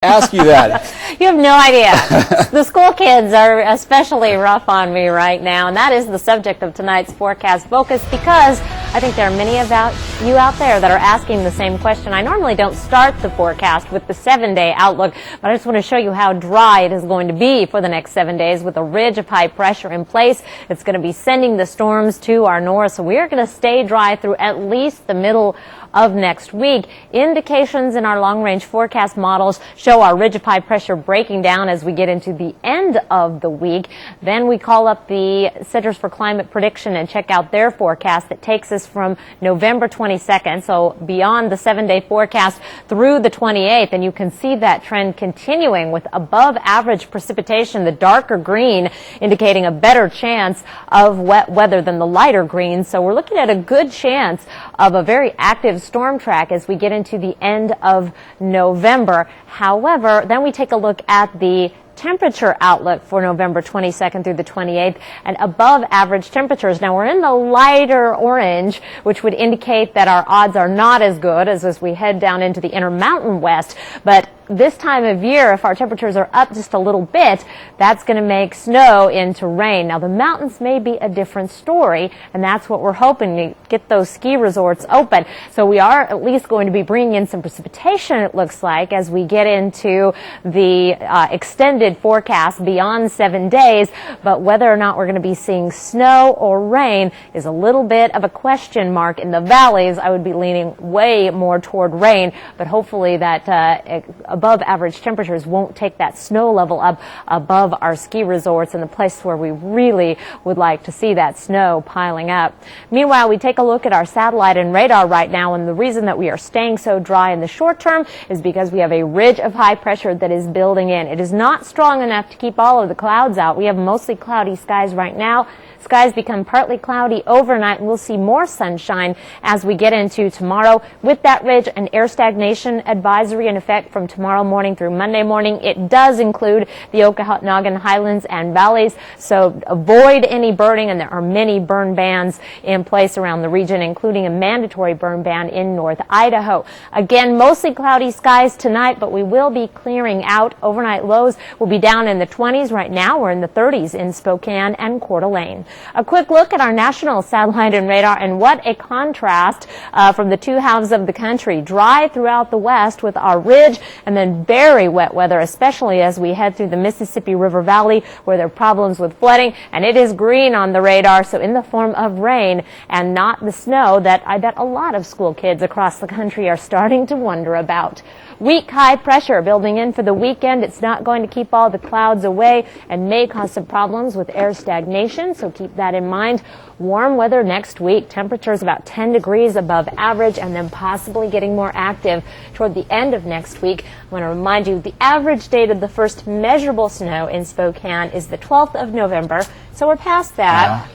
ask you that. You have no idea. The school kids are especially rough on me right now, and that is the subject of tonight's forecast focus, because I think there are many of you out there that are asking the same question. I normally don't start the forecast with the 7-day outlook, but I just want to show you how dry it is going to be for the next 7 days with a ridge of high pressure in place. It's going to be sending the storms to our north, so we are going to stay dry through at least the middle of next week. Indications in our long-range forecast models show our ridge of high pressure breaking down as we get into the end of the week. Then we call up the Centers for Climate Prediction and check out their forecast that takes us from November 22nd, so beyond the 7-day forecast through the 28th, and you can see that trend continuing with above average precipitation, the darker green indicating a better chance of wet weather than the lighter green. So we're looking at a good chance of a very active storm track as we get into the end of November. However, then we take a look at the temperature outlook for November 22nd through the 28th, and above average temperatures. Now we're in the lighter orange, which would indicate that our odds are not as good as we head down into the Intermountain West, but this time of year, if our temperatures are up just a little bit, that's going to make snow into rain. Now, the mountains may be a different story, and that's what we're hoping to get those ski resorts open. So we are at least going to be bringing in some precipitation, it looks like, as we get into the extended forecast beyond 7 days. But whether or not we're going to be seeing snow or rain is a little bit of a question mark. In the valleys, I would be leaning way more toward rain, but hopefully that above average temperatures won't take that snow level up above our ski resorts and the place where we really would like to see that snow piling up. Meanwhile, we take a look at our satellite and radar right now, and the reason that we are staying so dry in the short term is because we have a ridge of high pressure that is building in. It is not strong enough to keep all of the clouds out. We have mostly cloudy skies right now. Skies become partly cloudy overnight, and we'll see more sunshine as we get into tomorrow. With that ridge, an air stagnation advisory in effect from tomorrow morning through Monday morning. It does include the Okanagan Highlands and Valleys, so avoid any burning, and there are many burn bans in place around the region, including a mandatory burn ban in North Idaho. Again, mostly cloudy skies tonight, but we will be clearing out. Overnight lows will be down in the 20s. Right now, we're in the 30s in Spokane and Coeur d'Alene. A quick look at our national satellite and radar, and what a contrast from the two halves of the country. Dry throughout the west with our ridge, and then very wet weather, especially as we head through the Mississippi River Valley, where there are problems with flooding, and it is green on the radar, so in the form of rain and not the snow that I bet a lot of school kids across the country are starting to wonder about. Weak high pressure building in for the weekend. It's not going to keep all the clouds away and may cause some problems with air stagnation, so keep that in mind. Warm weather next week. Temperatures about 10 degrees above average, and then possibly getting more active toward the end of next week. I want to remind you the average date of the first measurable snow in Spokane is the 12th of November, so we're past that.